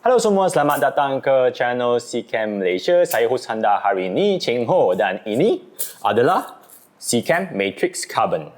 Halo semua, selamat datang ke channel Sechem Malaysia. Saya host anda hari ini, Cheng Ho, dan ini adalah Sechem MatrixCarbon.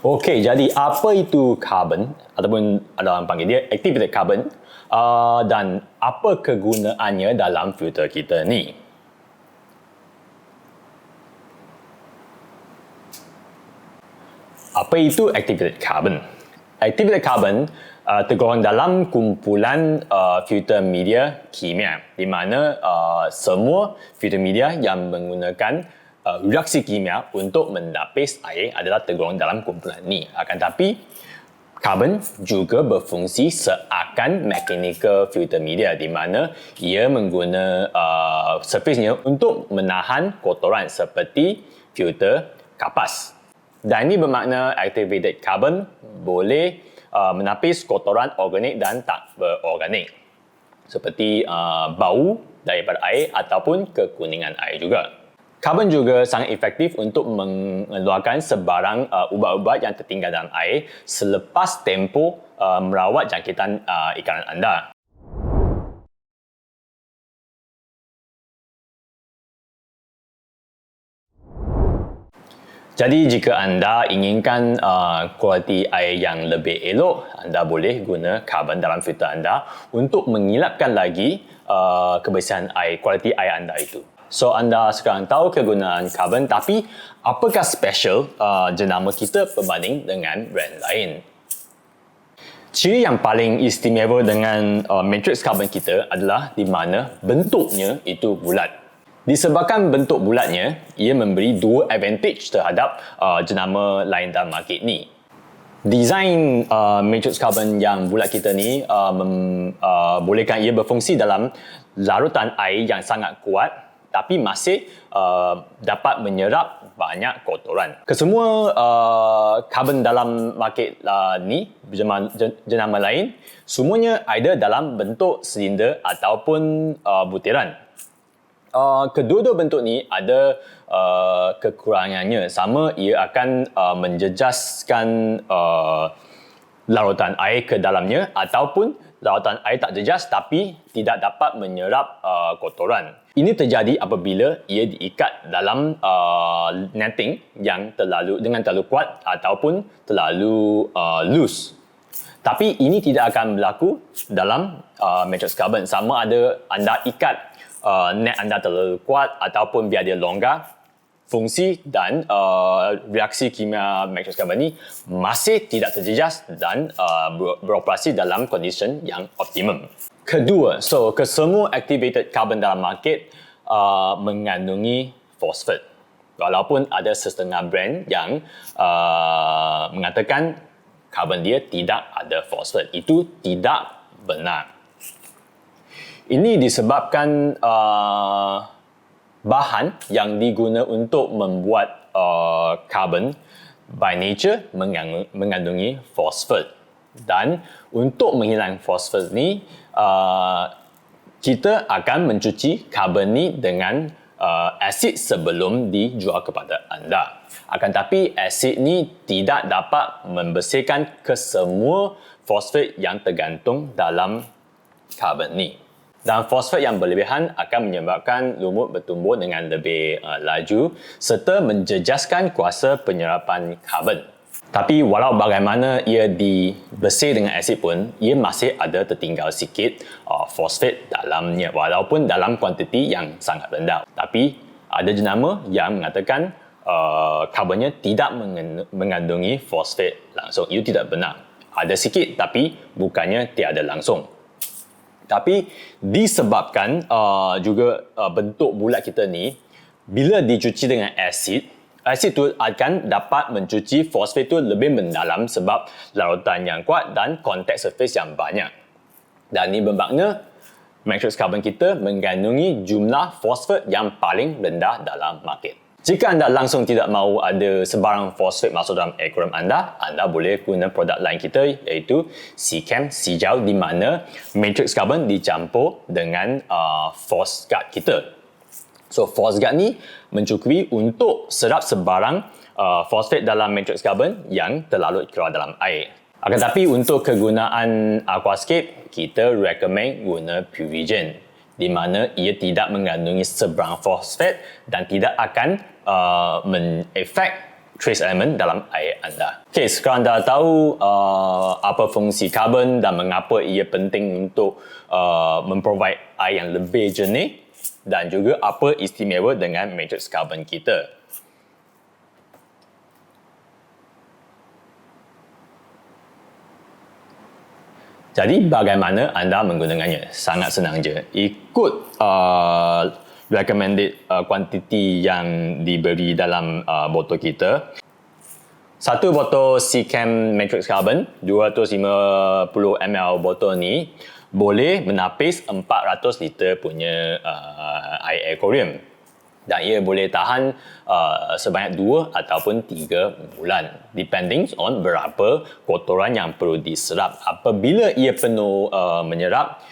Okey, jadi apa itu carbon ataupun dalam panggil dia activated carbon dan apa kegunaannya dalam filter kita ni? Apa itu activated carbon? Activated carbon tergolong dalam kumpulan filter media kimia di mana semua filter media yang menggunakan reaksi kimia untuk menapis air adalah tergolong dalam kumpulan ni. Akan tapi, karbon juga berfungsi seakan mechanical filter media di mana ia mengguna surface-nya untuk menahan kotoran seperti filter kapas. Dan ini bermakna activated carbon boleh menapis kotoran organik dan tak berorganik seperti bau daripada air ataupun kekuningan air juga. Karbon juga sangat efektif untuk mengeluarkan sebarang ubat-ubat yang tertinggal dalam air selepas tempoh merawat jangkitan ikan anda. Jadi jika anda inginkan kualiti air yang lebih elok, anda boleh guna karbon dalam filter anda untuk mengilapkan lagi kebersihan air, kualiti air anda itu. So, anda sekarang tahu kegunaan karbon, tapi apakah special jenama kita berbanding dengan brand lain? Ciri yang paling istimewa dengan matrix carbon kita adalah di mana bentuknya itu bulat. Disebabkan bentuk bulatnya, ia memberi dua advantage terhadap jenama lain dalam market ni. Desain matrix carbon yang bulat kita ni membolehkan ia berfungsi dalam larutan air yang sangat kuat tapi masih dapat menyerap banyak kotoran. Kesemua karbon dalam market ni, jenama lain, semuanya ada dalam bentuk silinder ataupun butiran. Kedua-dua bentuk ni ada kekurangannya. Sama, ia akan menjejaskan larutan air ke dalamnya ataupun larutan air tak jejas tapi tidak dapat menyerap kotoran. Ini terjadi apabila ia diikat dalam netting yang dengan terlalu kuat ataupun terlalu loose. Tapi ini tidak akan berlaku dalam matrix carbon. Sama ada anda ikat net anda terlalu kuat ataupun biar dia longgar, fungsi dan reaksi kimia matrix carbon ni masih tidak terjejas dan beroperasi dalam condition yang optimum. Kedua, kesemua activated carbon dalam market mengandungi fosfat. Walaupun ada setengah brand yang mengatakan carbon dia tidak ada fosfat. Itu tidak benar. Ini disebabkan bahan yang diguna untuk membuat carbon by nature mengandungi fosfat. Dan untuk menghilang fosfat ni, kita akan mencuci karbon ni dengan asid sebelum dijual kepada anda. Akan tapi asid ni tidak dapat membersihkan kesemua fosfat yang tergantung dalam karbon ni. Dan fosfat yang berlebihan akan menyebabkan lumut bertumbuh dengan lebih laju serta menjejaskan kuasa penyerapan karbon. Tapi walau bagaimana ia dibersih dengan asid pun, ia masih ada tertinggal sikit fosfat dalamnya walaupun dalam kuantiti yang sangat rendah. Tapi ada jenama yang mengatakan karbonnya tidak mengandungi fosfat langsung. Itu tidak benar. Ada sikit tapi bukannya tiada langsung. Tapi disebabkan juga bentuk bulat kita ni, bila dicuci dengan asid, asid tu akan dapat mencuci fosfat tu lebih mendalam sebab larutan yang kuat dan kontak surface yang banyak. Dan ini bermakna matrix carbon kita mengandungi jumlah fosfat yang paling rendah dalam market. Jika anda langsung tidak mahu ada sebarang fosfat masuk dalam aquarium anda boleh guna produk lain kita iaitu Sechem hijau di mana matrix carbon dicampur dengan phosguard kita. So phosguard ni mencukupi untuk serap sebarang fosfat dalam matrix carbon yang terlarut keluar dalam air. Akan tetapi untuk kegunaan aquascape, kita recommend guna Purigen di mana ia tidak mengandungi sebarang fosfat dan tidak akan mengefek trace element dalam air anda. Okay, sekarang anda tahu apa fungsi karbon dan mengapa ia penting untuk memprovide air yang lebih jernih dan juga apa istimewa dengan matrix carbon kita. Jadi bagaimana anda menggunakannya? Sangat senang je. Ikut recommended quantity yang diberi dalam botol kita. Satu botol Sechem MatrixCarbon 250 ml botol ni boleh menapis 400 liter punya air aquarium. Dan ia boleh tahan sebanyak 2 ataupun 3 bulan depending on berapa kotoran yang perlu diserap. Apabila ia penuh menyerap,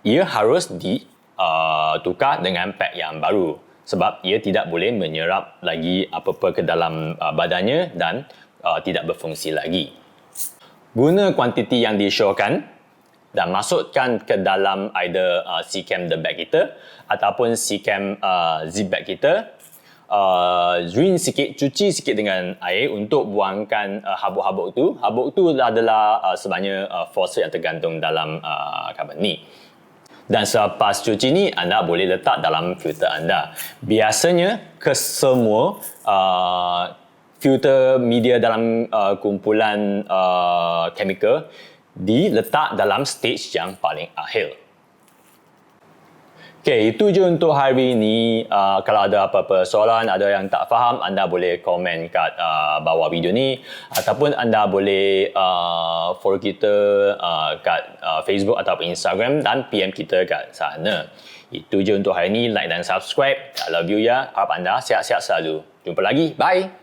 ia harus ditukar dengan pack yang baru sebab ia tidak boleh menyerap lagi apa-apa ke dalam badannya dan tidak berfungsi lagi. Guna kuantiti yang disyorkan dan masukkan ke dalam either Seachem the bag kita ataupun Seachem zip bag kita. Rinse sikit, cuci sikit dengan air untuk buangkan habuk-habuk tu. Habuk tu adalah sebenarnya fosfat yang tergantung dalam karbon ni. Dan selepas cuci ni, anda boleh letak dalam filter anda. Biasanya kesemua filter media dalam kumpulan chemical diletak dalam stage yang paling akhir. Okay, itu je untuk hari ini. Kalau ada apa-apa soalan, ada yang tak faham, anda boleh komen kat bawah video ni ataupun anda boleh follow kita kat Facebook atau Instagram dan PM kita kat sana. Itu je untuk hari ini. Like dan subscribe. I love you ya. Harap anda sihat-sihat selalu. Jumpa lagi. Bye.